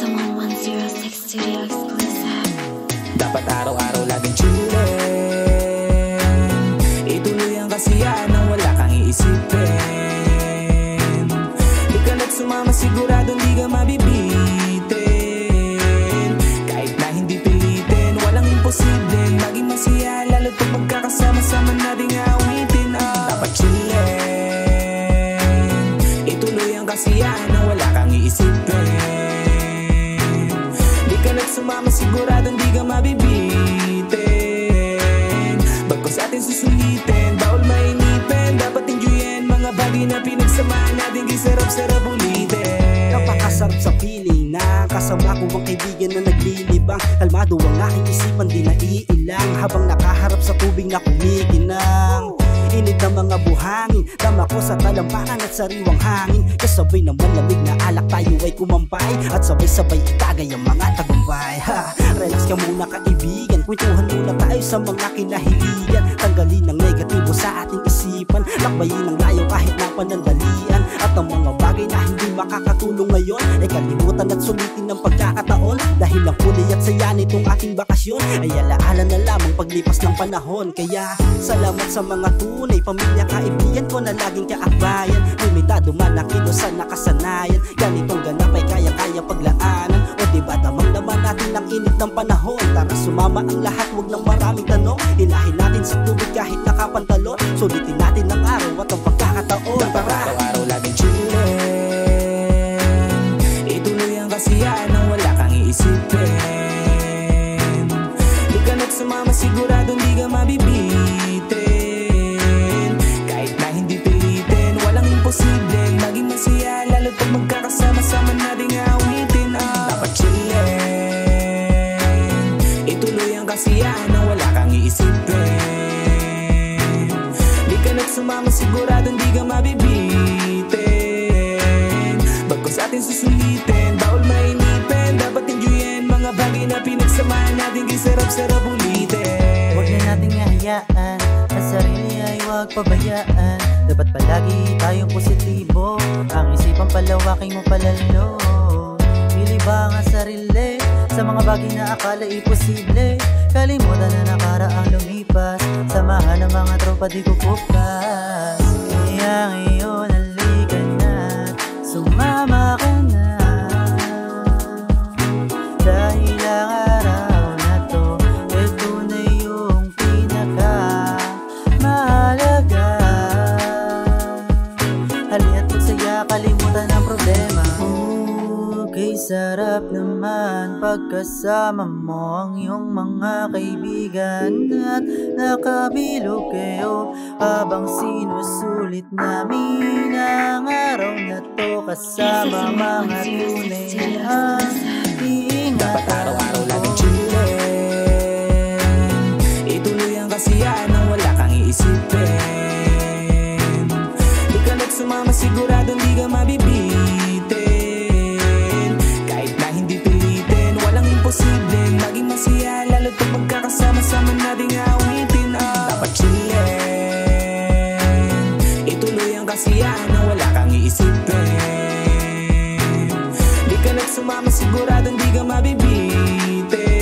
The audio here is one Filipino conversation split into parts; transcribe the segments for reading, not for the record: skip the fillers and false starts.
Someone 106 Studio exclusive. Dapat araw-araw laging chillin', ituloy ang kasiyahan nang wala kang iisipin. Di ka nagsumama sigurado di ka mabibitin. Kahit na hindi pilitin, walang imposibleng maging masaya, lalo't pag magkakasama-sama nating awitin. Dapat chillin', ituloy ang kasiyahan nang wala kang iisipin. Di ka nagsumama sigurado di ka mabibitin. Bagkus atin susulitin, bawal mainipin. Dapat enjoyin mga bagay na pinagsamahan natin, di sarap-sarap ulitin. Napakasarap sa feeling na kasama ko ang kaibigan na naglilibang. Kalmado ang aking isipan, di naiilang habang nakaharap sa tubig na kumikinang. Init ng mga buhangin, dama ko sa talampakan at sariwang hangin. Kasabay ng malamig na alak tayo ay kumampay, at sabay-sabay itagay ang mga tagumpay. Relax ka muna kaibigan, kwentuhan muna tayo sa mga kinahiligan. Tanggalin ang negatibo sa ating isipan, lakbayin ang layo kahit na panandalian. At ang mga bagay na hindi makakatulong ngayon ay kalimutan at sulitin ng pagkakataon. Dahil ang kulay at saya nitong ating bakasyon ay alaala na lamang paglipas ng panahon. Kaya salamat sa mga tunay, pamilya, kaibigan ko na laging kaakbayan. Limitado man ang kilos sa nakasanayan, ganitong ganap ay kaya-kaya paglaanan. O diba damang-daman natin ang init ng panahon. Tara sumama ang lahat, wag ng maraming tanong. Hilahin natin sa tubig kahit nakapantalon. Sulitin natin ang araw at ang pagkakataon. Tara araw-araw laging chillin', ituloy ang kasiyahan nang wala kang iisipin. Di ka nagsumama sigurado di ka mabibitin. Kahit na hindi pilitin, walang imposibleng maging masaya, lalo't pag magkakasama-sama nating awitin. Dapat chillin', ituloy ang kasiyahan nang wala kang iisipin. Di ka nagsumama sigurado di ka mabibitin. Bagkus atin susulitin, bawal mainipin. Dapat enjoyin mga bagay na pinagsamahan natin, di sarap-sarap ulitin. Huwag na nating hahayaan, ang sarili ay huwag pabayaan. Dapat palagi tayong positibo, ang isipan palawakin mo palalo. Ilibang ang sarili sa mga bagay na akala imposible. Kalimutan na nakaraang lumipas, samahan ng mga tropa di kukupas. Kaya ngayon halika na, sumama ka na. Dahil ang araw na to, ito na yung pinaka mahalaga. Halina't magsaya, kalimutan ang problema. Kay sarap naman pagkasama mo ang iyong mga kaibigan, at nakabilog kayo habang sinusulit namin ang araw na to kasama mga tunay na iingatan. Dapat araw-araw laging chillin', ituloy ang kasiyahan nang wala kang iisipin. Di ka nagsumama sigurado di ka mabibitin. Kahit na hindi pilitin, walang imposibleng maging masaya, lalo't pag magkakasama-sama nating awitin. Dapat chillin', ituloy ang kasiyahan nang wala kang iisipin. Di ka nagsumama sigurado di ka mabibitin.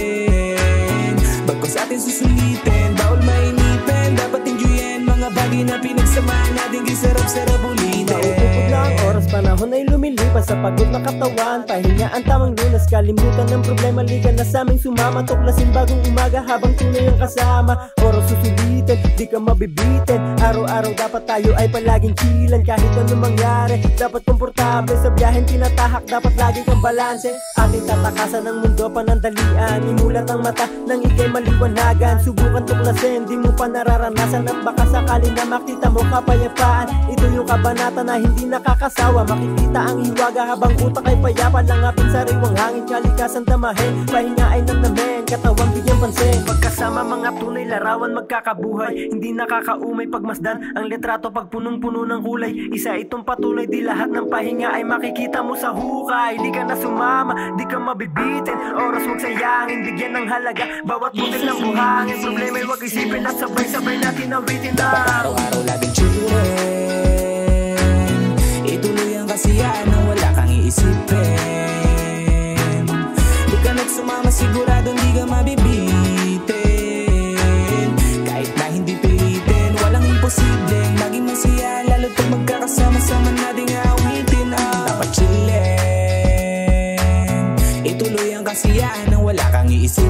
Bagkus atin susulitin, bawal mainipin. Dapat enjoyin mga bagay na pinagsamahan natin, di sarap-sarap ulitin. Naupupod na ang oras, panahon ay lumilipas sa pagod na katawan. Pahinga ang tamang lunas, kalimutan ng problema. Liga na sa aming sumama, tuklasin bagong umaga habang tunay ang kasama. Oras susulitin, di ka mabibitin. Araw-araw dapat tayo ay palaging chillan. Kahit anong mangyari, dapat komportable sa biyahen tinatahak, dapat lagi kang balanse. Ating tatakasan ng mundo panandalian, imulat ang mata nang ikay maliwanagan. Subukan tuklasin, di mo pa nararanasan, at baka sakali na makita mo kapayapaan. Ito yung kabanata na hindi nakakasawa, makikita ang hiwaga habang utak ay payapa. Langapin sariwang hangin, kalikasan damahin, pahinga ay namnamin, katawang bigyan pansin. Pagkasama mga tunay larawan magkakabuhay, hindi nakakaumay pagmasdan ang litrato pag punong-puno ng kulay. Isa itong patunay, di lahat ng pahinga ay makikita mo sa hukay. Di ka na sumama, di ka mabibitin, oras huwag sayangin, bigyan ng halaga bawat butil ng buhangin. Problema ay huwag isipin at sabay-sabay natin awitin na. Dapat araw-araw laging chillin', ituloy ang kasiyahan nang wala kang iisipin. kasiyahan nang wala kang iisipin.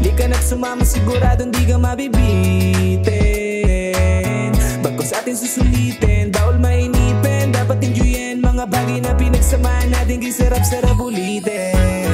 Lika na't sumama, siguradong di ka mabibitin. Bagkus atin susulitin, bawal mainipin. Dapat enjoyin mga bagay na pinagsamahan natin, kay sarap-sarap ulitin.